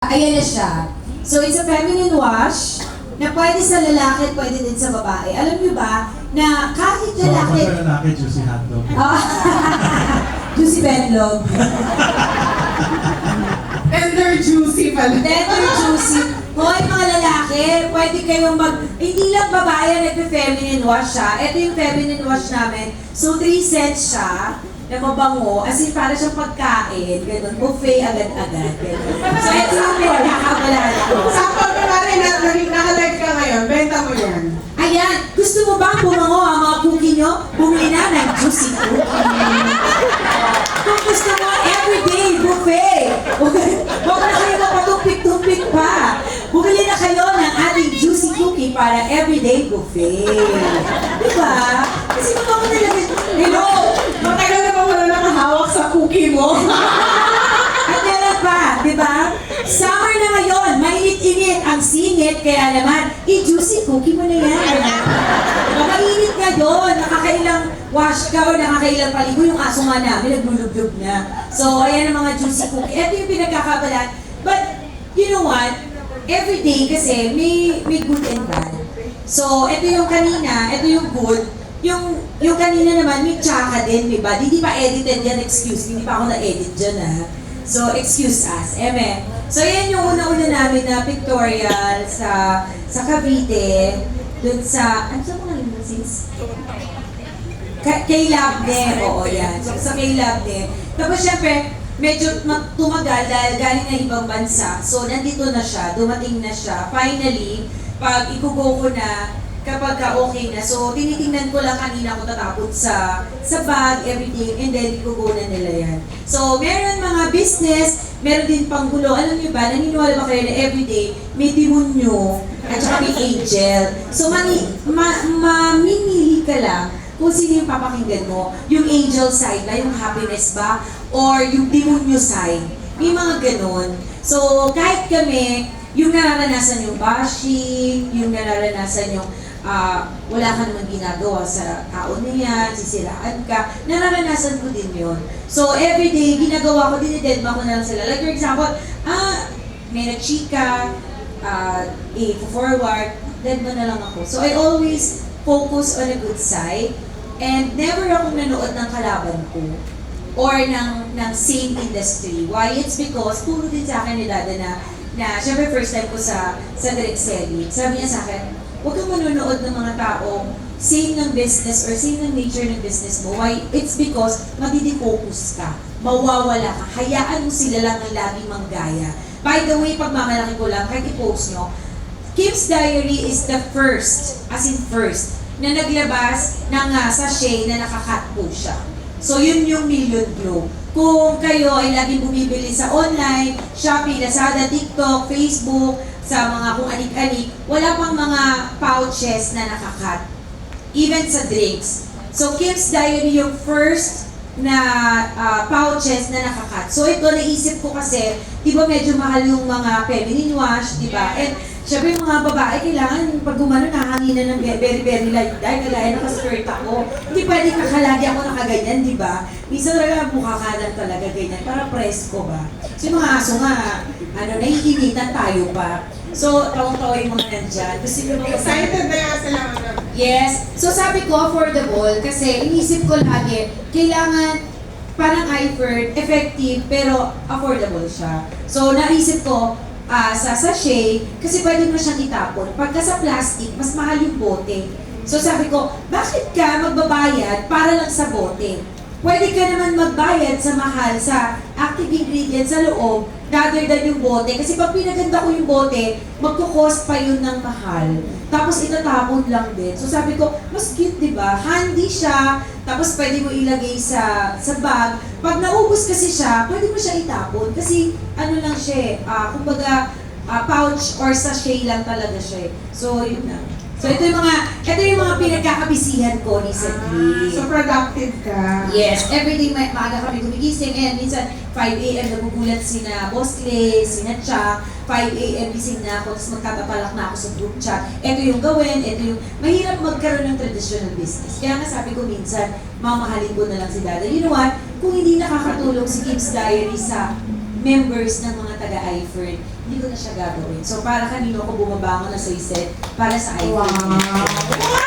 Ayan na siya. So, it's a feminine wash na pwede sa lalaki at pwede din sa babae. Alam niyo ba na kahit So, lalaki... sa lalaki, juicy hotdog. Juicy Benlog. Tender juicy pala. Tender juicy. Hoy, mga lalaki, pwede kayong hindi lang babae ang nagpe-feminine wash siya. Ito yung feminine wash namin. So, 3 cents siya na mabango. As in, para siyang pagkain. Ganun. Buffet agad-agad. Ganun. So, ito yung pinakakabalaan ko. Sakto ka na rin at naka-live ka ngayon. Benta mo yan. Ayan, gusto mo ba bumango ang mga cookie nyo? Bumili na ng juicy cookie. Kung gusto mo, everyday buffet. Huwag na kayo mapatumpik-tumpik pa. Bumili na kayo ng ating juicy cookie para everyday buffet. Diba? Kasi mabango talaga. Hello! Matagal na ba wala nakahawak sa cookie mo? At meron pa, di ba? Summer na ngayon, mainit-init ang singit, kaya naman, i-juicy cookie mo na yan. Mainit ka doon, nakakailang wash ka o nakakailang paligo, yung aso nga namin, naglulublob na. So, ayan ang mga juicy cookie. Ito yung pinagkakabalan. But, you know what? Every day kasi, may good and bad. So, ito yung kanina, ito yung good. Yung kanina naman, may tsaka din, may bad. Hindi pa edited yan, excuse me. Hindi pa ako na-edit dyan, ha? So, excuse us. Eme. So, yan yung una-una namin na pictorial sa Cavite. Dun sa, ano sa mga yun, sis? Kay Labne. Oo, yan. So, sa kay Labne. Tapos, syempre, medyo tumagal dahil galing na ibang bansa. So, nandito na siya. Dumating na siya. Finally, pag ikugo ko na, kapag okay na. So, tinitingnan ko lang kanina kung tatapon sa bag, everything, and then ikugo na nila yan. So, meron mga business, meron din panggulo. Alam niyo ba, naniniwala ba kayo na everyday may demonyo at saka may angel. So, mamimili ka lang kung sino yung papakinggan mo. Yung angel side ba, yung happiness ba, or yung demonyo side. May mga ganon. So, kahit kami, yung nararanasan yung bashing, yung nararanasan yung wala ka naman ginagawa sa tao na yan, sisiraan ka, nararanasan ko din yun. So, everyday, ginagawa ko, dinidedma ko na lang sila. Like, for example, may nagchika, forward, dedma na lang ako. So, I always focus on a good side, and never akong nanood ng kalaban ko or ng same industry. Why? It's because, puro din sa akin ni Dada na syempre first time ko sa direct selling. Sabi niya sa akin, huwag kang manonood ng mga taong same ng business or same ng nature ng business mo. Why? It's because madidi-focus ka. Mawawala ka. Hayaan mo sila lang ang laging manggaya. By the way, pagmamalaki ko lang, kahit i-post nyo, Kim's Diary is the first, as in first, na naglabas ng sachet na nakakat po siya. So, yun yung Million Glow. Kung kayo ay laging bumibili sa online, Shopee, Lazada, TikTok, Facebook, sa mga kung anik-anik, wala pang mga pouches na nakakat. Even sa drinks. So, Kim's Diary yung first na pouches na nakakat. So, ito naisip ko kasi, di ba medyo mahal yung mga feminine wash, di ba? And syempre yung mga babae, kailangan pag gumano nahanginan ng very, very light dye, kagaya naka-skirt ako. Hindi pwede kakalagi ako nakaganyan, di ba? Minsan talaga bukhakanan talaga ganyan, para presko ba? So yung mga aso nga, naiinitan tayo pa. So, tawang-tawa yung mga nandyan. Gusto nyo ba Excited na yan sila. Yes. So sabi ko, affordable, kasi inisip ko lagi, kailangan parang effort, effective, pero affordable siya. So naisip ko, sa sachet, kasi pwede mo siyang itapon. Pagka sa plastic, mas mahal yung bote. So sabi ko, bakit ka magbabayad para lang sa bote? Pwede ka naman magbayad sa mahal sa active ingredients sa loob rather than yung bote. Kasi pag pinaganda ko yung bote, magkukost pa yun ng mahal. Tapos itatapon lang din. So sabi ko, mas cute, di ba? Handy siya, tapos pwede mo ilagay sa bag. Pag naubos kasi siya, pwede mo siya itapon. Kasi ano lang siya kumbaga pouch or sachet lang talaga siya. So yun na. So ito yung mga pinagkakabisihan ko recently. So productive ka. Yes, everyday maaga kami gumigising, and minsan 5 a.m. nagugulat sina Boss Clay, sina Cha, 5 a.m. gising na ako, tapos magtatapalak na ako sa group chat. Ito yung gawin, ito yung, mahirap magkaroon ng traditional business. Kaya nga sabi ko minsan, mamahalin ko na lang si Dada. You know what? Kung hindi nakakatulong si Kim's Diary sa members ng mga taga-iFern, hindi ko na siya gagawin. So para kanino ako bumabangon na sa set para sa iPhone. Wow!